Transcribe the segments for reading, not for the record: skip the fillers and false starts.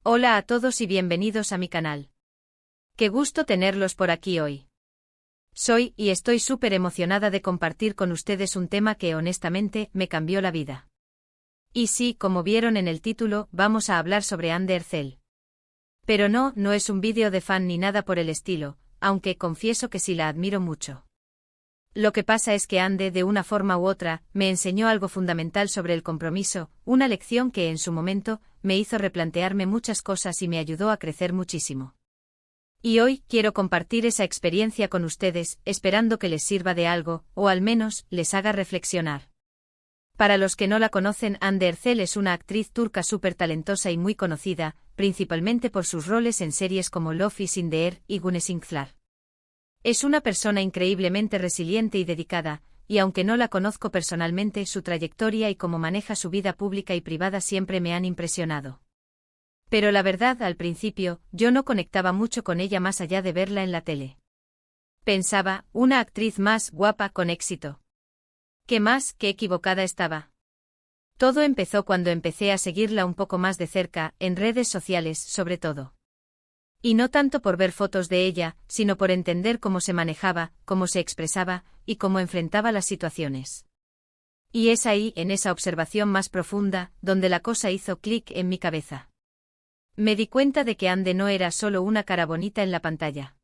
Hola a todos y bienvenidos a mi canal. Qué gusto tenerlos por aquí hoy. Y estoy súper emocionada de compartir con ustedes un tema que honestamente me cambió la vida. Y sí, como vieron en el título, vamos a hablar sobre Anne Ercel. Pero no es un vídeo de fan ni nada por el estilo, aunque confieso que sí la admiro mucho. Lo que pasa es que Anne, de una forma u otra, me enseñó algo fundamental sobre el compromiso, una lección que en su momento me hizo replantearme muchas cosas y me ayudó a crecer muchísimo. Y hoy quiero compartir esa experiencia con ustedes, esperando que les sirva de algo, o al menos les haga reflexionar. Para los que no la conocen, Anne Ercel es una actriz turca súper talentosa y muy conocida, principalmente por sus roles en series como Love is in the Air y Güneşinkler. Es una persona increíblemente resiliente y dedicada, y aunque no la conozco personalmente, su trayectoria y cómo maneja su vida pública y privada siempre me han impresionado. Pero la verdad, al principio, yo no conectaba mucho con ella más allá de verla en la tele. Pensaba, una actriz más guapa con éxito. ¿Qué más? Qué equivocada estaba. Todo empezó cuando empecé a seguirla un poco más de cerca, en redes sociales sobre todo. Y no tanto por ver fotos de ella, sino por entender cómo se manejaba, cómo se expresaba, y cómo enfrentaba las situaciones. Y es ahí, en esa observación más profunda, donde la cosa hizo clic en mi cabeza. Me di cuenta de que Anne no era solo una cara bonita en la pantalla.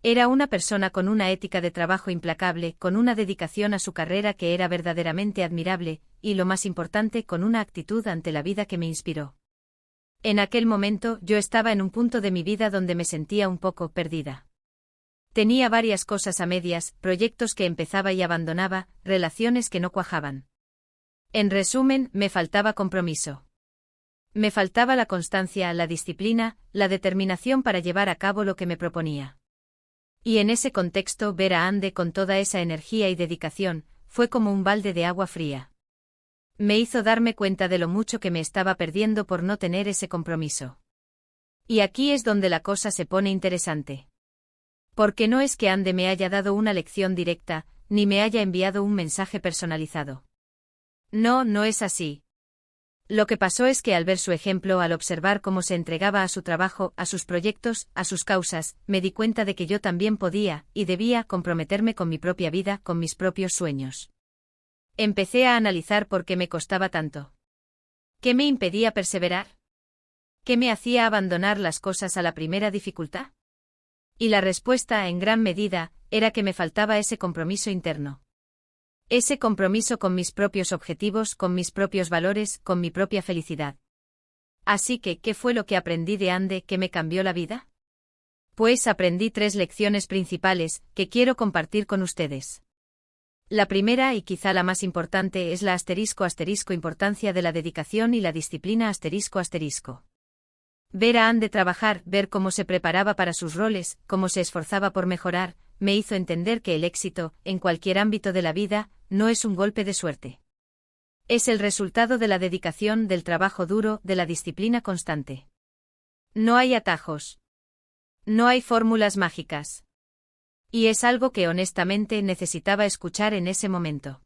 Era una persona con una ética de trabajo implacable, con una dedicación a su carrera que era verdaderamente admirable, y lo más importante, con una actitud ante la vida que me inspiró. En aquel momento yo estaba en un punto de mi vida donde me sentía un poco perdida. Tenía varias cosas a medias, proyectos que empezaba y abandonaba, relaciones que no cuajaban. En resumen, me faltaba compromiso. Me faltaba la constancia, la disciplina, la determinación para llevar a cabo lo que me proponía. Y en ese contexto, ver a Anne con toda esa energía y dedicación, fue como un balde de agua fría. Me hizo darme cuenta de lo mucho que me estaba perdiendo por no tener ese compromiso. Y aquí es donde la cosa se pone interesante. Porque no es que Anne me haya dado una lección directa, ni me haya enviado un mensaje personalizado. No es así. Lo que pasó es que al ver su ejemplo, al observar cómo se entregaba a su trabajo, a sus proyectos, a sus causas, me di cuenta de que yo también podía, y debía, comprometerme con mi propia vida, con mis propios sueños. Empecé a analizar por qué me costaba tanto. ¿Qué me impedía perseverar? ¿Qué me hacía abandonar las cosas a la primera dificultad? Y la respuesta, en gran medida, era que me faltaba ese compromiso interno. Ese compromiso con mis propios objetivos, con mis propios valores, con mi propia felicidad. Así que, ¿qué fue lo que aprendí de Anne que me cambió la vida? Pues aprendí 3 lecciones principales, que quiero compartir con ustedes. La primera y quizá la más importante es la ** importancia de la dedicación y la disciplina ***. Ver a Anne trabajar, ver cómo se preparaba para sus roles, cómo se esforzaba por mejorar, me hizo entender que el éxito, en cualquier ámbito de la vida, no es un golpe de suerte. Es el resultado de la dedicación, del trabajo duro, de la disciplina constante. No hay atajos. No hay fórmulas mágicas. Y es algo que honestamente necesitaba escuchar en ese momento.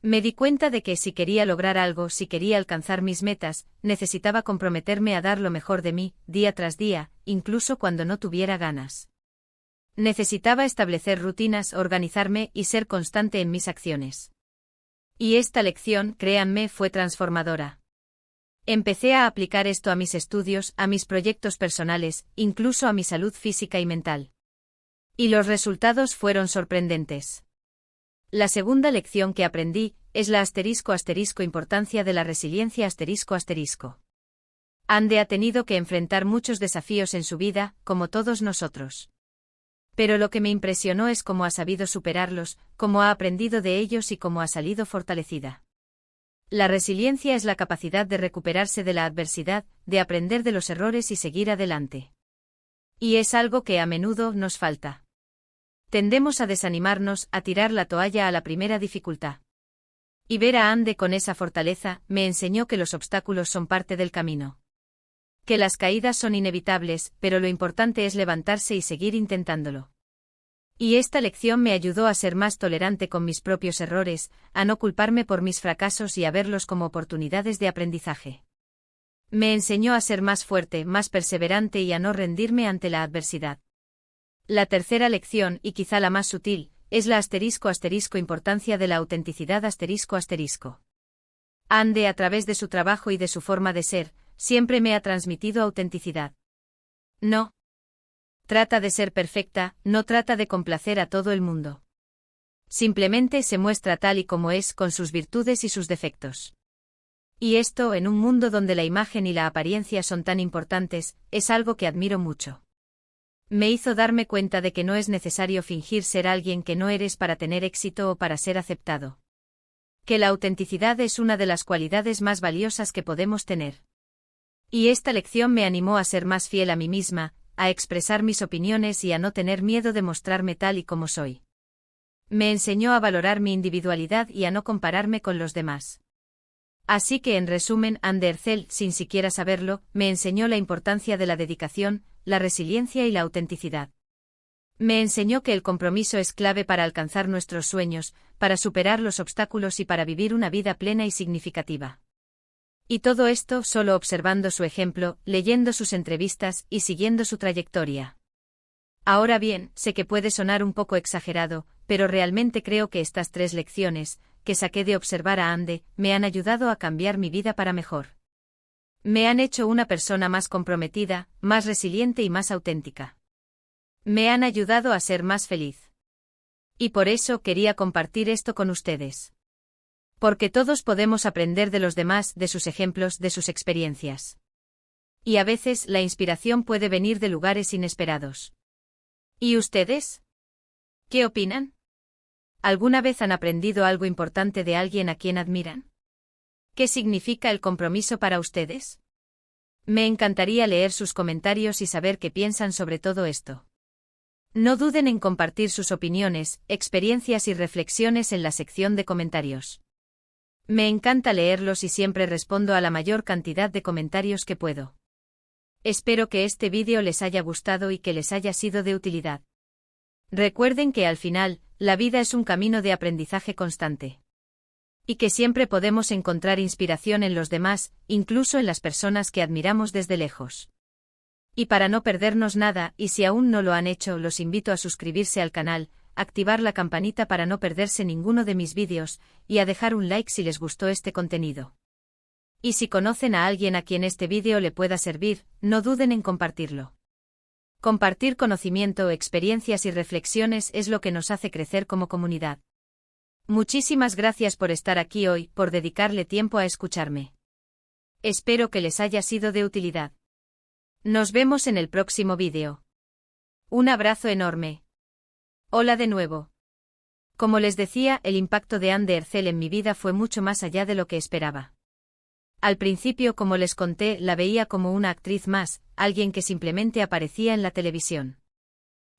Me di cuenta de que si quería lograr algo, si quería alcanzar mis metas, necesitaba comprometerme a dar lo mejor de mí, día tras día, incluso cuando no tuviera ganas. Necesitaba establecer rutinas, organizarme y ser constante en mis acciones. Y esta lección, créanme, fue transformadora. Empecé a aplicar esto a mis estudios, a mis proyectos personales, incluso a mi salud física y mental. Y los resultados fueron sorprendentes. La segunda lección que aprendí es la ** importancia de la resiliencia ***. Anne ha tenido que enfrentar muchos desafíos en su vida, como todos nosotros. Pero lo que me impresionó es cómo ha sabido superarlos, cómo ha aprendido de ellos y cómo ha salido fortalecida. La resiliencia es la capacidad de recuperarse de la adversidad, de aprender de los errores y seguir adelante. Y es algo que a menudo nos falta. Tendemos a desanimarnos, a tirar la toalla a la primera dificultad. Y ver a Anne con esa fortaleza, me enseñó que los obstáculos son parte del camino. Que las caídas son inevitables, pero lo importante es levantarse y seguir intentándolo. Y esta lección me ayudó a ser más tolerante con mis propios errores, a no culparme por mis fracasos y a verlos como oportunidades de aprendizaje. Me enseñó a ser más fuerte, más perseverante y a no rendirme ante la adversidad. La tercera lección, y quizá la más sutil, es la importancia de la autenticidad ***. Ande, a través de su trabajo y de su forma de ser, siempre me ha transmitido autenticidad. No trata de ser perfecta, no trata de complacer a todo el mundo. Simplemente se muestra tal y como es, con sus virtudes y sus defectos. Y esto, en un mundo donde la imagen y la apariencia son tan importantes, es algo que admiro mucho. Me hizo darme cuenta de que no es necesario fingir ser alguien que no eres para tener éxito o para ser aceptado. Que la autenticidad es una de las cualidades más valiosas que podemos tener. Y esta lección me animó a ser más fiel a mí misma, a expresar mis opiniones y a no tener miedo de mostrarme tal y como soy. Me enseñó a valorar mi individualidad y a no compararme con los demás. Así que, en resumen, Anne Ercel, sin siquiera saberlo, me enseñó la importancia de la dedicación, la resiliencia y la autenticidad. Me enseñó que el compromiso es clave para alcanzar nuestros sueños, para superar los obstáculos y para vivir una vida plena y significativa. Y todo esto solo observando su ejemplo, leyendo sus entrevistas y siguiendo su trayectoria. Ahora bien, sé que puede sonar un poco exagerado, pero realmente creo que estas 3 lecciones, que saqué de observar a Ande, me han ayudado a cambiar mi vida para mejor. Me han hecho una persona más comprometida, más resiliente y más auténtica. Me han ayudado a ser más feliz. Y por eso quería compartir esto con ustedes. Porque todos podemos aprender de los demás, de sus ejemplos, de sus experiencias. Y a veces la inspiración puede venir de lugares inesperados. ¿Y ustedes? ¿Qué opinan? ¿Alguna vez han aprendido algo importante de alguien a quien admiran? ¿Qué significa el compromiso para ustedes? Me encantaría leer sus comentarios y saber qué piensan sobre todo esto. No duden en compartir sus opiniones, experiencias y reflexiones en la sección de comentarios. Me encanta leerlos y siempre respondo a la mayor cantidad de comentarios que puedo. Espero que este vídeo les haya gustado y que les haya sido de utilidad. Recuerden que al final, la vida es un camino de aprendizaje constante. Y que siempre podemos encontrar inspiración en los demás, incluso en las personas que admiramos desde lejos. Y para no perdernos nada, y si aún no lo han hecho, los invito a suscribirse al canal, activar la campanita para no perderse ninguno de mis vídeos, y a dejar un like si les gustó este contenido. Y si conocen a alguien a quien este vídeo le pueda servir, no duden en compartirlo. Compartir conocimiento, experiencias y reflexiones es lo que nos hace crecer como comunidad. Muchísimas gracias por estar aquí hoy, por dedicarle tiempo a escucharme. Espero que les haya sido de utilidad. Nos vemos en el próximo vídeo. Un abrazo enorme. Hola de nuevo. Como les decía, el impacto de Anne Ercel en mi vida fue mucho más allá de lo que esperaba. Al principio, como les conté, la veía como una actriz más, alguien que simplemente aparecía en la televisión.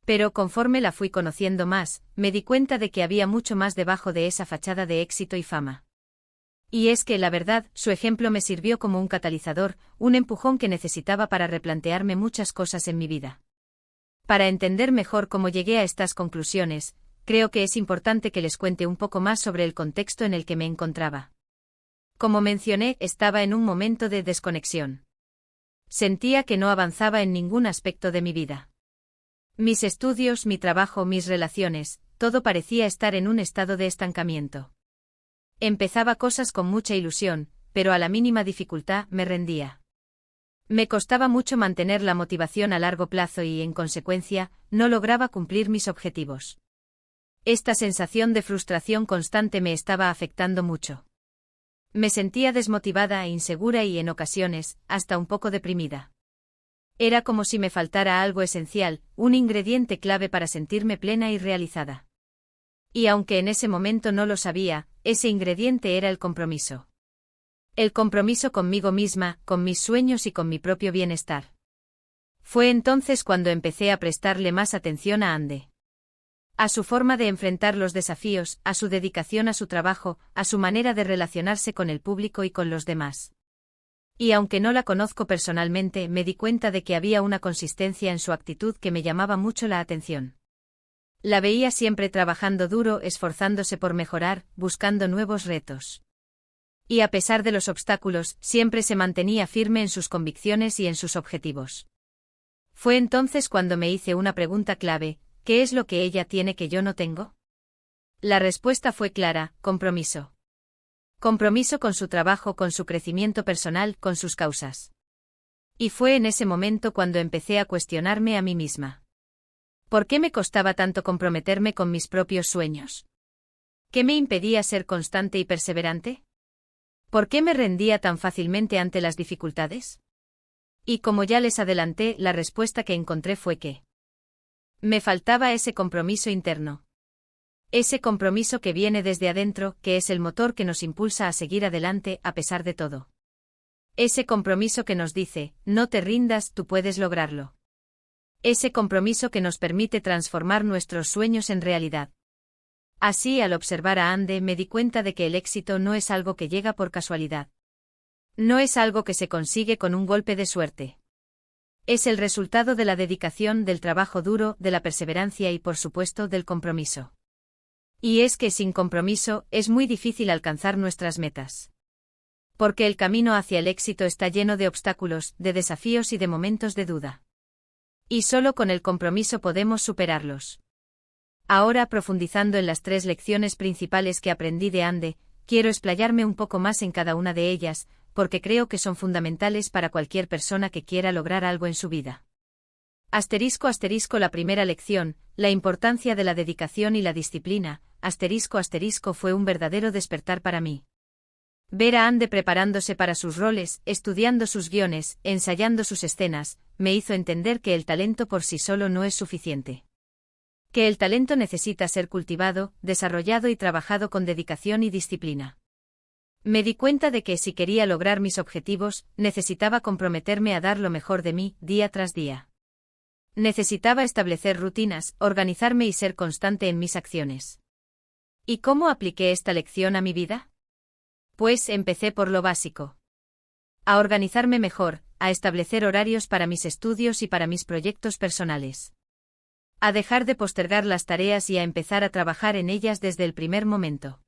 Pero conforme la fui conociendo más, me di cuenta de que había mucho más debajo de esa fachada de éxito y fama. Y es que, la verdad, su ejemplo me sirvió como un catalizador, un empujón que necesitaba para replantearme muchas cosas en mi vida. Para entender mejor cómo llegué a estas conclusiones, creo que es importante que les cuente un poco más sobre el contexto en el que me encontraba. Como mencioné, estaba en un momento de desconexión. Sentía que no avanzaba en ningún aspecto de mi vida. Mis estudios, mi trabajo, mis relaciones, todo parecía estar en un estado de estancamiento. Empezaba cosas con mucha ilusión, pero a la mínima dificultad me rendía. Me costaba mucho mantener la motivación a largo plazo y, en consecuencia, no lograba cumplir mis objetivos. Esta sensación de frustración constante me estaba afectando mucho. Me sentía desmotivada e insegura y, en ocasiones, hasta un poco deprimida. Era como si me faltara algo esencial, un ingrediente clave para sentirme plena y realizada. Y aunque en ese momento no lo sabía, ese ingrediente era el compromiso. El compromiso conmigo misma, con mis sueños y con mi propio bienestar. Fue entonces cuando empecé a prestarle más atención a Ande. A su forma de enfrentar los desafíos, a su dedicación a su trabajo, a su manera de relacionarse con el público y con los demás. Y aunque no la conozco personalmente, me di cuenta de que había una consistencia en su actitud que me llamaba mucho la atención. La veía siempre trabajando duro, esforzándose por mejorar, buscando nuevos retos. Y a pesar de los obstáculos, siempre se mantenía firme en sus convicciones y en sus objetivos. Fue entonces cuando me hice una pregunta clave: ¿qué es lo que ella tiene que yo no tengo? La respuesta fue clara: compromiso. Compromiso con su trabajo, con su crecimiento personal, con sus causas. Y fue en ese momento cuando empecé a cuestionarme a mí misma. ¿Por qué me costaba tanto comprometerme con mis propios sueños? ¿Qué me impedía ser constante y perseverante? ¿Por qué me rendía tan fácilmente ante las dificultades? Y como ya les adelanté, la respuesta que encontré fue que me faltaba ese compromiso interno. Ese compromiso que viene desde adentro, que es el motor que nos impulsa a seguir adelante a pesar de todo. Ese compromiso que nos dice: no te rindas, tú puedes lograrlo. Ese compromiso que nos permite transformar nuestros sueños en realidad. Así, al observar a Ande, me di cuenta de que el éxito no es algo que llega por casualidad. No es algo que se consigue con un golpe de suerte. Es el resultado de la dedicación, del trabajo duro, de la perseverancia y, por supuesto, del compromiso. Y es que sin compromiso es muy difícil alcanzar nuestras metas. Porque el camino hacia el éxito está lleno de obstáculos, de desafíos y de momentos de duda. Y solo con el compromiso podemos superarlos. Ahora, profundizando en las 3 lecciones principales que aprendí de Ande, quiero explayarme un poco más en cada una de ellas, porque creo que son fundamentales para cualquier persona que quiera lograr algo en su vida. Asterisco. La primera lección: la importancia de la dedicación y la disciplina. Asterisco. Fue un verdadero despertar para mí. Ver a Ande preparándose para sus roles, estudiando sus guiones, ensayando sus escenas, me hizo entender que el talento por sí solo no es suficiente. Que el talento necesita ser cultivado, desarrollado y trabajado con dedicación y disciplina. Me di cuenta de que si quería lograr mis objetivos, necesitaba comprometerme a dar lo mejor de mí, día tras día. Necesitaba establecer rutinas, organizarme y ser constante en mis acciones. ¿Y cómo apliqué esta lección a mi vida? Pues empecé por lo básico. A organizarme mejor, a establecer horarios para mis estudios y para mis proyectos personales. A dejar de postergar las tareas y a empezar a trabajar en ellas desde el primer momento.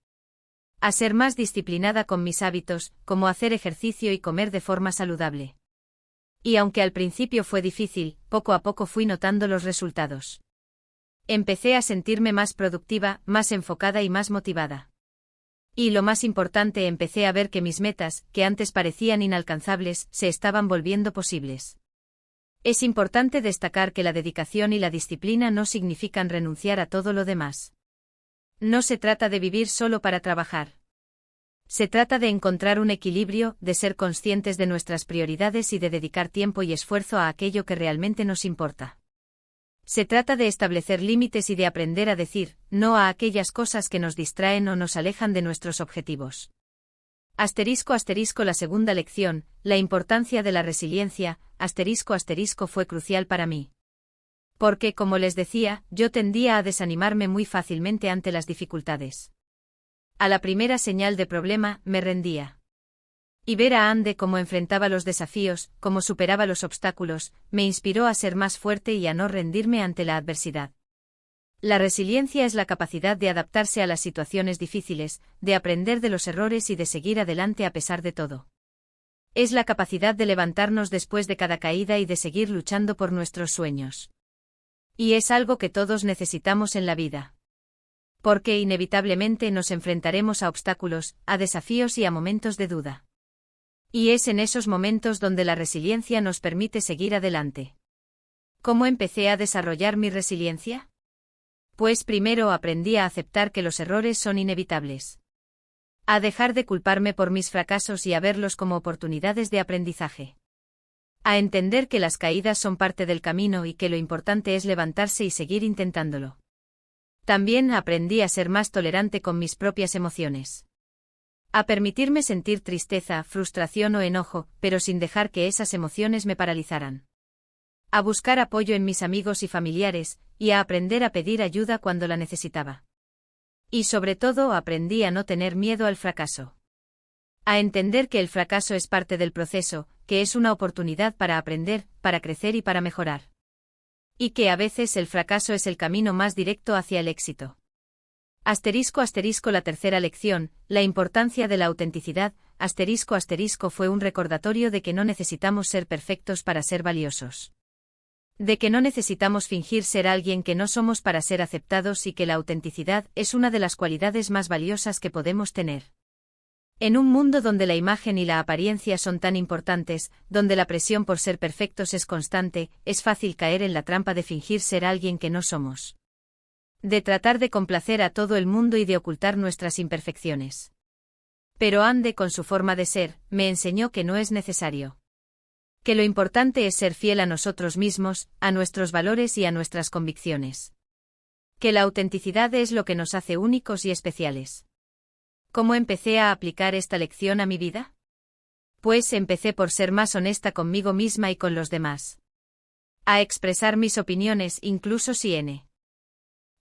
A ser más disciplinada con mis hábitos, como hacer ejercicio y comer de forma saludable. Y aunque al principio fue difícil, poco a poco fui notando los resultados. Empecé a sentirme más productiva, más enfocada y más motivada. Y lo más importante, empecé a ver que mis metas, que antes parecían inalcanzables, se estaban volviendo posibles. Es importante destacar que la dedicación y la disciplina no significan renunciar a todo lo demás. No se trata de vivir solo para trabajar. Se trata de encontrar un equilibrio, de ser conscientes de nuestras prioridades y de dedicar tiempo y esfuerzo a aquello que realmente nos importa. Se trata de establecer límites y de aprender a decir no a aquellas cosas que nos distraen o nos alejan de nuestros objetivos. Asterisco. La segunda lección, la importancia de la resiliencia. Asterisco. Fue crucial para mí. Porque, como les decía, yo tendía a desanimarme muy fácilmente ante las dificultades. A la primera señal de problema, me rendía. Y ver a Ande cómo enfrentaba los desafíos, cómo superaba los obstáculos, me inspiró a ser más fuerte y a no rendirme ante la adversidad. La resiliencia es la capacidad de adaptarse a las situaciones difíciles, de aprender de los errores y de seguir adelante a pesar de todo. Es la capacidad de levantarnos después de cada caída y de seguir luchando por nuestros sueños. Y es algo que todos necesitamos en la vida. Porque inevitablemente nos enfrentaremos a obstáculos, a desafíos y a momentos de duda. Y es en esos momentos donde la resiliencia nos permite seguir adelante. ¿Cómo empecé a desarrollar mi resiliencia? Pues primero aprendí a aceptar que los errores son inevitables. A dejar de culparme por mis fracasos y a verlos como oportunidades de aprendizaje. A entender que las caídas son parte del camino y que lo importante es levantarse y seguir intentándolo. También aprendí a ser más tolerante con mis propias emociones. A permitirme sentir tristeza, frustración o enojo, pero sin dejar que esas emociones me paralizaran. A buscar apoyo en mis amigos y familiares, y a aprender a pedir ayuda cuando la necesitaba. Y sobre todo aprendí a no tener miedo al fracaso. A entender que el fracaso es parte del proceso, que es una oportunidad para aprender, para crecer y para mejorar. Y que a veces el fracaso es el camino más directo hacia el éxito. La tercera lección, la importancia de la autenticidad. fue un recordatorio de que no necesitamos ser perfectos para ser valiosos. De que no necesitamos fingir ser alguien que no somos para ser aceptados y que la autenticidad es una de las cualidades más valiosas que podemos tener. En un mundo donde la imagen y la apariencia son tan importantes, donde la presión por ser perfectos es constante, es fácil caer en la trampa de fingir ser alguien que no somos. De tratar de complacer a todo el mundo y de ocultar nuestras imperfecciones. Pero Ande, con su forma de ser, me enseñó que no es necesario. Que lo importante es ser fiel a nosotros mismos, a nuestros valores y a nuestras convicciones. Que la autenticidad es lo que nos hace únicos y especiales. ¿Cómo empecé a aplicar esta lección a mi vida? Pues empecé por ser más honesta conmigo misma y con los demás. A expresar mis opiniones incluso si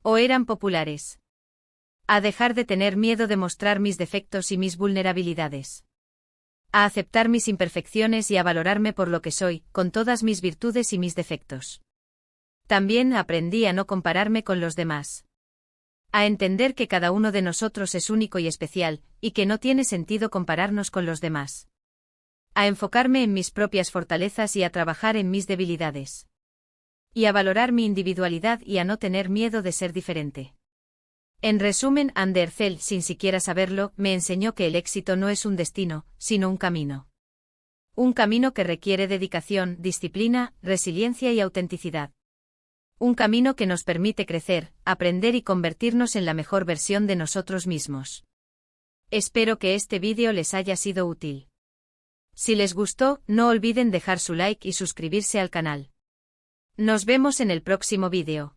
o eran populares. A dejar de tener miedo de mostrar mis defectos y mis vulnerabilidades. A aceptar mis imperfecciones y a valorarme por lo que soy, con todas mis virtudes y mis defectos. También aprendí a no compararme con los demás. A entender que cada uno de nosotros es único y especial, y que no tiene sentido compararnos con los demás. A enfocarme en mis propias fortalezas y a trabajar en mis debilidades. Y a valorar mi individualidad y a no tener miedo de ser diferente. En resumen, Andercel, sin siquiera saberlo, me enseñó que el éxito no es un destino, sino un camino. Un camino que requiere dedicación, disciplina, resiliencia y autenticidad. Un camino que nos permite crecer, aprender y convertirnos en la mejor versión de nosotros mismos. Espero que este vídeo les haya sido útil. Si les gustó, no olviden dejar su like y suscribirse al canal. Nos vemos en el próximo vídeo.